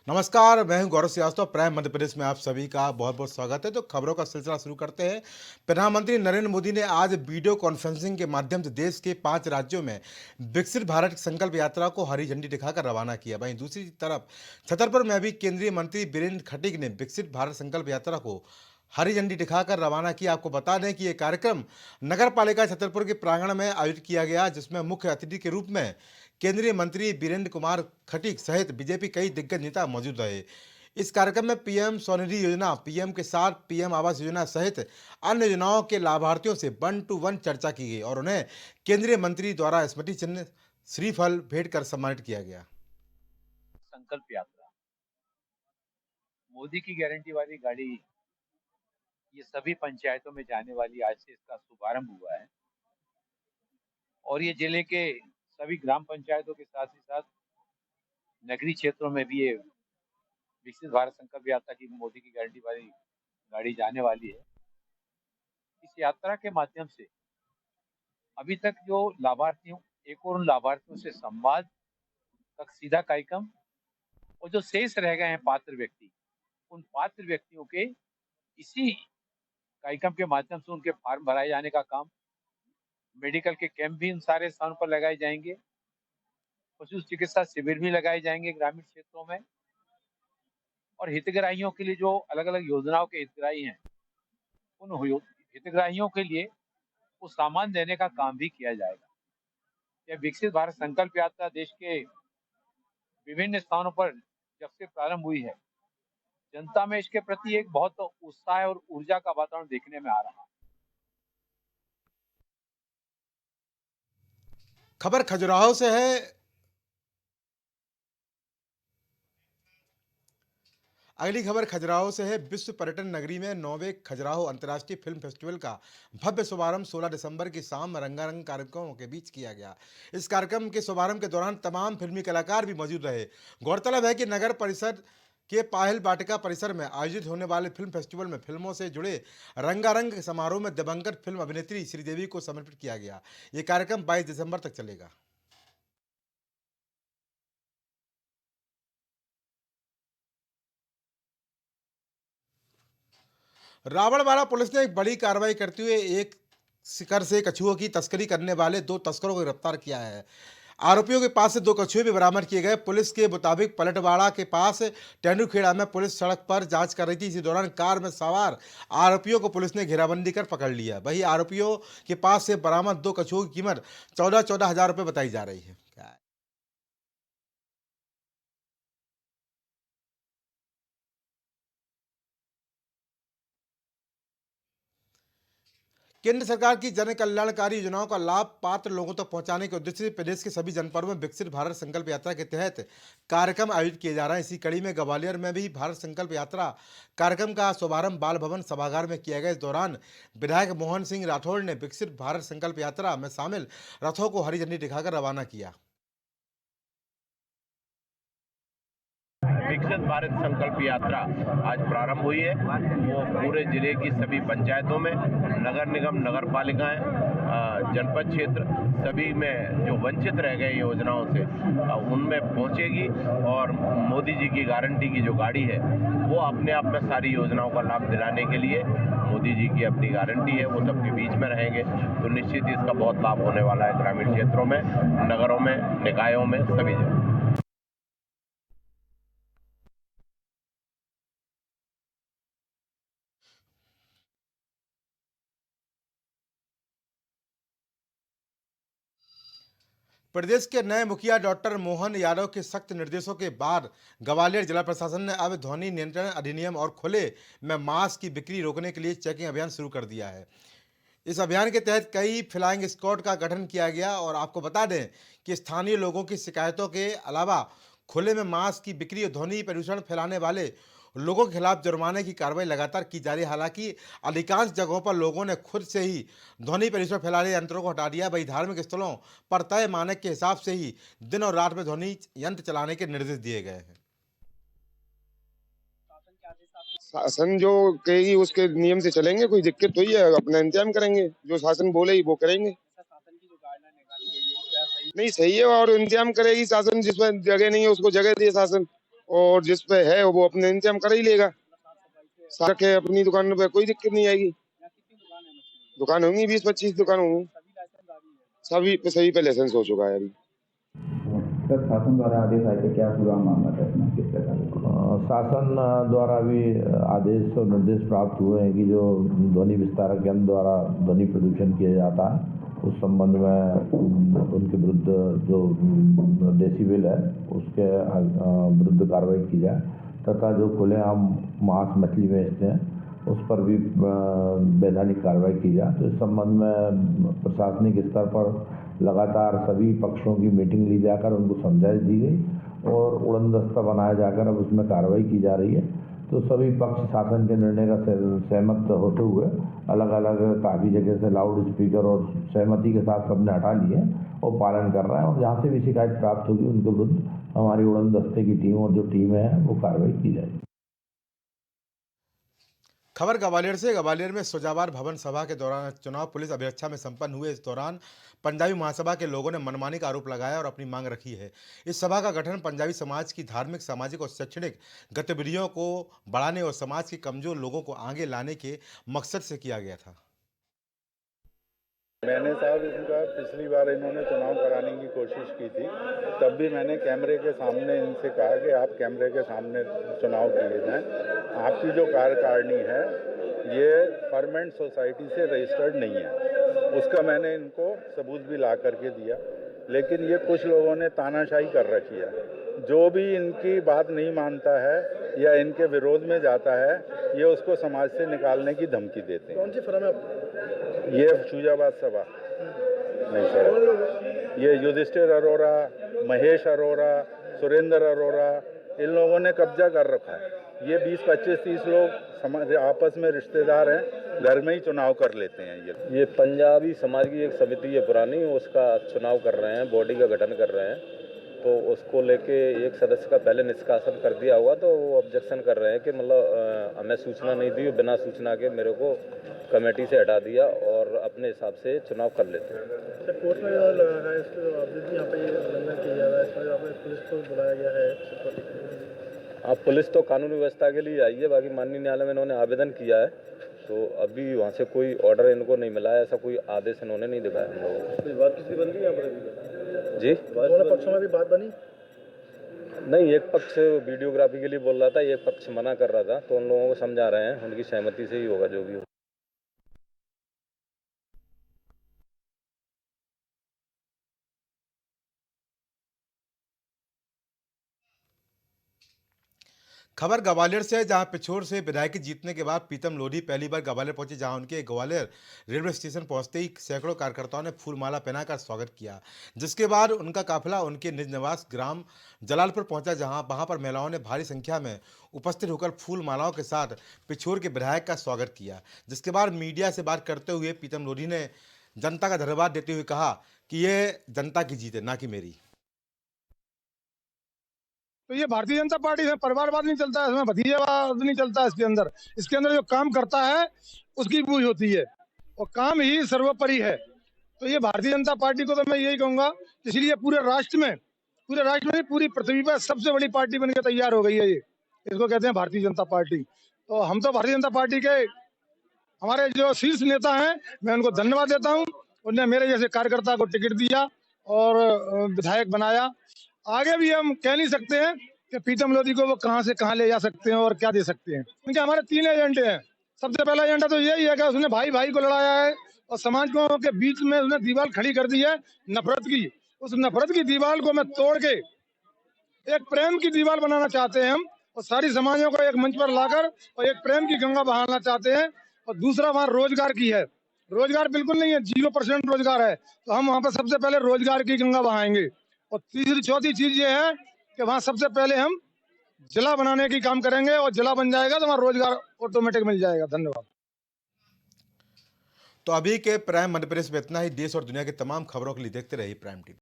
नमस्कार, मैं हूं गौरव श्रीवास्तव। प्राइम मध्य प्रदेश में आप सभी का बहुत-बहुत स्वागत है। तो खबरों का सिलसिला शुरू करते हैं। प्रधानमंत्री नरेंद्र मोदी ने आज वीडियो कॉन्फ्रेंसिंग के माध्यम से देश के 5 राज्यों में विकसित भारत संकल्प यात्रा को हरी झंडी दिखाकर रवाना किया। वहीं दूसरी तरफ छतरपुर में भी केंद्रीय मंत्री बीरेंद्र खटीक ने विकसित भारत संकल्प यात्रा को हरी झंडी दिखाकर रवाना किया। आपको बता दें कि ये कार्यक्रम नगर पालिका छतरपुर के प्रांगण में आयोजित किया गया, जिसमें मुख्य अतिथि के रूप में केंद्रीय मंत्री बीरेंद्र कुमार खटीक सहित बीजेपी कई दिग्गज नेता मौजूद रहे। इस कार्यक्रम में पीएम स्वनिधि योजना, पीएम किसान, पीएम आवास योजना सहित अन्य योजनाओं के लाभार्थियों से 1-to-1 चर्चा की गई और उन्हें केंद्रीय मंत्री द्वारा स्मृति चिन्ह, श्रीफल भेंट कर सम्मानित किया गया। संकल्प यात्रा मोदी की गारंटी वाली गाड़ी ये सभी पंचायतों में जाने वाली आज से इसका शुभारंभ हुआ है और ये जिले के सभी ग्राम पंचायतों के साथ ही साथ नगरीय क्षेत्रों में भी ये विकसित भारत संकल्प यात्रा की मोदी की गारंटी वाली गाड़ी जाने वाली है। इस यात्रा के माध्यम से अभी तक जो लाभार्थियों एक और उन लाभार्थियों से संवाद तक सीधा कार्यक्रम और जो शेष रह गए हैं पात्र व्यक्ति, उन पात्र व्यक्तियों के इसी कार्यक्रम के माध्यम से उनके फॉर्म भराए जाने का काम, मेडिकल के कैंप भी इन सारे स्थानों पर लगाए जाएंगे, पशु चिकित्सा शिविर भी लगाए जाएंगे ग्रामीण क्षेत्रों में और हितग्राहियों के लिए जो अलग अलग योजनाओं के हितग्राही हैं उन हितग्राहियों के लिए वो सामान देने का काम भी किया जाएगा। यह विकसित भारत संकल्प यात्रा देश के विभिन्न स्थानों पर जब से प्रारंभ हुई है, जनता में इसके प्रति एक बहुत उत्साह और ऊर्जा का वातावरण देखने में आ रहा है। खबर खजुराहो से है। अगली खबर खजुराहो से है। विश्व पर्यटन नगरी में 9वें खजुराहो अंतर्राष्ट्रीय फिल्म फेस्टिवल का भव्य शुभारंभ 16 दिसंबर की शाम रंगारंग कार्यक्रमों के बीच किया गया। इस कार्यक्रम के शुभारंभ के दौरान तमाम फिल्मी कलाकार भी मौजूद रहे। गौरतलब है कि नगर परिषद के पाहिल वाटिका परिसर में आयोजित होने वाले फिल्म फेस्टिवल में फिल्मों से जुड़े रंगारंग समारोह में दिवंगत फिल्म अभिनेत्री श्रीदेवी को समर्पित किया गया। ये कार्यक्रम 22 दिसंबर तक चलेगा। रावणवाड़ा पुलिस ने एक बड़ी कार्रवाई करते हुए एक शिकार से कछुओं की तस्करी करने वाले 2 तस्करों को गिरफ्तार किया है। आरोपियों के पास से 2 कछुए भी बरामद किए गए। पुलिस के मुताबिक पलटवाड़ा के पास तेंदुखेड़ा में पुलिस सड़क पर जांच कर रही थी। इसी दौरान कार में सवार आरोपियों को पुलिस ने घेराबंदी कर पकड़ लिया। वहीं आरोपियों के पास से बरामद 2 कछुओं की कीमत 14,000 हजार रुपये बताई जा रही है। केंद्र सरकार की जन कल्याणकारी योजनाओं का लाभ पात्र लोगों तक पहुंचाने के उद्देश्य से प्रदेश के सभी जनपदों में विकसित भारत संकल्प यात्रा के तहत कार्यक्रम आयोजित किए जा रहे हैं। इसी कड़ी में ग्वालियर में भी भारत संकल्प यात्रा कार्यक्रम का शुभारंभ बाल भवन सभागार में किया गया। इस दौरान विधायक मोहन सिंह राठौड़ ने विकसित भारत संकल्प यात्रा में शामिल रथों को हरी झंडी दिखाकर रवाना किया। विकसित भारत संकल्प यात्रा आज प्रारंभ हुई है। वो पूरे जिले की सभी पंचायतों में, नगर निगम, नगर पालिकाएं, जनपद क्षेत्र सभी में जो वंचित रह गए योजनाओं से उनमें पहुंचेगी और मोदी जी की गारंटी की जो गाड़ी है वो अपने आप में सारी योजनाओं का लाभ दिलाने के लिए मोदी जी की अपनी गारंटी है, वो सबके बीच में रहेंगे। तो निश्चित ही इसका बहुत लाभ होने वाला है ग्रामीण क्षेत्रों में, नगरों में, निकायों में, सभी जगह। प्रदेश के नए मुखिया डॉक्टर मोहन यादव के सख्त निर्देशों के बाद ग्वालियर जिला प्रशासन ने अब ध्वनि नियंत्रण अधिनियम और खुले में मास्क की बिक्री रोकने के लिए चेकिंग अभियान शुरू कर दिया है। इस अभियान के तहत कई फ्लाइंग स्क्वाड का गठन किया गया और आपको बता दें कि स्थानीय लोगों की शिकायतों के अलावा खुले में मास्क की बिक्री और ध्वनि प्रदूषण फैलाने वाले लोगों के खिलाफ जुर्माने की कार्रवाई लगातार की जा रही है। हालांकि अधिकांश जगहों पर लोगों ने खुद से ही ध्वनि प्रदूषण फैलाने यंत्रों को हटा दिया। वहीं धार्मिक स्थलों पर तय मानक के हिसाब से ही दिन और रात में ध्वनि यंत्र चलाने के निर्देश दिए गए हैं। शासन जो कहेगी उसके नियम से चलेंगे। कोई दिक्कत तो ही है, अपना इंतजाम करेंगे, जो शासन बोले वो करेंगे। नहीं, सही है और इंतजाम करेगी शासन। जिसमें जगह नहीं है उसको जगह दिए शासन। और जिस पे है वो अपने इंतजाम कर ही लेगा। रखे अपनी दुकान पे कोई दिक्कत नहीं आएगी। दुकान होंगी 20-25 दुकान होंगी, सभी पे लाइसेंस हो चुका है अभी। सर शासन द्वारा आदेश आए थे, क्या पूरा मामला था इसमें, किस प्रकार? शासन द्वारा भी आदेश और निर्देश प्राप्त हुए हैं कि जो ध्वनि विस्तारक यंत्र द्वारा ध्वनि प्रदूषण किया जाता है उस संबंध में उनके विरुद्ध जो डेसिबल है उसके विरुद्ध कार्रवाई की जाए तथा जो खुलेआम मांस मछली बेचते हैं उस पर भी वैधानिक कार्रवाई की जाए। तो इस संबंध में प्रशासनिक स्तर पर लगातार सभी पक्षों की मीटिंग ली जाकर उनको समझाइश दी गई और उड़न दस्ता बनाया जाकर अब उसमें कार्रवाई की जा रही है। तो सभी पक्ष शासन के निर्णय का सहमत होते हुए अलग अलग काफ़ी जगह से लाउड स्पीकर और सहमति के साथ सबने हटा लिए और पालन कर रहा है और जहाँ से भी शिकायत प्राप्त होगी उनके विरुद्ध हमारी उड़न दस्ते की टीम और जो टीम है वो कार्रवाई की जाएगी। खबर ग्वालियर से। ग्वालियर में सुजावार भवन सभा के दौरान चुनाव पुलिस अभिरक्षा में संपन्न हुए। इस दौरान पंजाबी महासभा के लोगों ने मनमानी का आरोप लगाया और अपनी मांग रखी है। इस सभा का गठन पंजाबी समाज की धार्मिक, सामाजिक और शैक्षणिक गतिविधियों को बढ़ाने और समाज के कमजोर लोगों को आगे लाने के मकसद से किया गया था। मैंने साहब इनका पिछली बार इन्होंने चुनाव कराने की कोशिश की थी, तब भी मैंने कैमरे के सामने इनसे कहा कि आप कैमरे के सामने चुनाव किए जाएं। आपकी जो कार्यकारिणी है ये फर्मेंट सोसाइटी से रजिस्टर्ड नहीं है, उसका मैंने इनको सबूत भी ला करके दिया, लेकिन ये कुछ लोगों ने तानाशाही कर रखी है। जो भी इनकी बात नहीं मानता है या इनके विरोध में जाता है ये उसको समाज से निकालने की धमकी देते हैं। कौन सी फर्म है? ये शुजाबाद सभा नहीं सर, ये युधिष्ठिर अरोरा, महेश अरोरा, सुरेंद्र अरोरा, इन लोगों ने कब्जा कर रखा है। ये 20, 25, 30 लोग समाज आपस में रिश्तेदार हैं, घर में ही चुनाव कर लेते हैं। ये पंजाबी समाज की एक समिति है पुरानी, उसका चुनाव कर रहे हैं, बॉडी का गठन कर रहे हैं। तो उसको लेके एक सदस्य का पहले निष्कासन कर दिया हुआ, तो वो ऑब्जेक्शन कर रहे हैं कि मतलब हमें सूचना नहीं दी, बिना सूचना के मेरे को कमेटी से हटा दिया और अपने हिसाब से चुनाव कर लेते हैं। कोर्ट में लगा है इसके यहाँ पे उल्लंघन किया जा रहा है, इसमें आपने पुलिस को बुलाया गया है। हाँ, पुलिस तो कानून व्यवस्था के लिए आई है, बाकी माननीय न्यायालय में इन्होंने आवेदन किया है, तो अभी वहाँ से कोई ऑर्डर इनको नहीं मिला है, ऐसा कोई आदेश इन्होंने नहीं दिखाया हम लोगों को। बात किसकी बन रही है यहाँ पर? जी, दोनों पक्षों में भी बात बनी नहीं, एक पक्ष वीडियोग्राफी के लिए बोल रहा था, एक पक्ष मना कर रहा था, तो उन लोगों को समझा रहे हैं, उनकी सहमति से ही होगा जो भी हो। खबर ग्वालियर से, जहां पिछोर से विधायकी जीतने के बाद प्रीतम लोधी पहली बार ग्वालियर पहुंचे, जहां उनके ग्वालियर रेलवे स्टेशन पहुंचते ही सैकड़ों कार्यकर्ताओं ने फूलमाला पहनाकर स्वागत किया, जिसके बाद उनका काफिला उनके निज निवास ग्राम जलालपुर पहुंचा, जहां वहां पर महिलाओं ने भारी संख्या में उपस्थित होकर फूलमालाओं के साथ पिछोर के विधायक का स्वागत किया। जिसके बाद मीडिया से बात करते हुए प्रीतम लोधी ने जनता का धन्यवाद देते हुए कहा कि ये जनता की जीत है, ना कि मेरी। तो ये भारतीय जनता पार्टी में परिवारवाद नहीं चलता है, इसमें भतीजावाद नहीं चलता है। इसके अंदर जो काम करता है उसकी पूछ होती है और काम ही सर्वोपरि है। तो ये भारतीय जनता पार्टी को तो मैं यही कहूंगा, इसलिए पूरे राष्ट्र में नहीं, पूरी पृथ्वी पर सबसे बड़ी पार्टी बनकर तैयार हो गई है। ये इसको कहते हैं भारतीय जनता पार्टी। तो हम तो भारतीय जनता पार्टी के हमारे जो शीर्ष नेता हैं, मैं उनको धन्यवाद देता हूँ। उन्होंने मेरे जैसे कार्यकर्ता को टिकट दिया और विधायक बनाया। आगे भी हम कह नहीं सकते हैं कि प्रीतम लोधी को वो कहां से कहां ले जा सकते हैं और क्या दे सकते हैं। क्योंकि हमारे 3 एजेंडे हैं। सबसे पहला एजेंडा तो यही है कि उसने भाई भाई को लड़ाया है और समाज के बीच में उसने दीवार खड़ी कर दी है नफरत की। उस नफरत की दीवार को मैं तोड़ के एक प्रेम की दीवार बनाना चाहते हैं हम, और सारी समाजों को एक मंच पर लाकर और एक प्रेम की गंगा बहाना चाहते हैं। और दूसरा वहाँ रोजगार की है। रोजगार बिल्कुल नहीं है, 0% रोजगार है। तो हम वहाँ पर सबसे पहले रोजगार की गंगा बहाएंगे। और तीसरी चौथी चीज ये है कि वहाँ सबसे पहले हम जिला बनाने की काम करेंगे, और जिला बन जाएगा तो वहाँ रोजगार ऑटोमेटिक मिल जाएगा। धन्यवाद। तो अभी के प्राइम मध्य प्रदेश में इतना ही। देश और दुनिया की तमाम खबरों के लिए देखते रहिए प्राइम टीवी।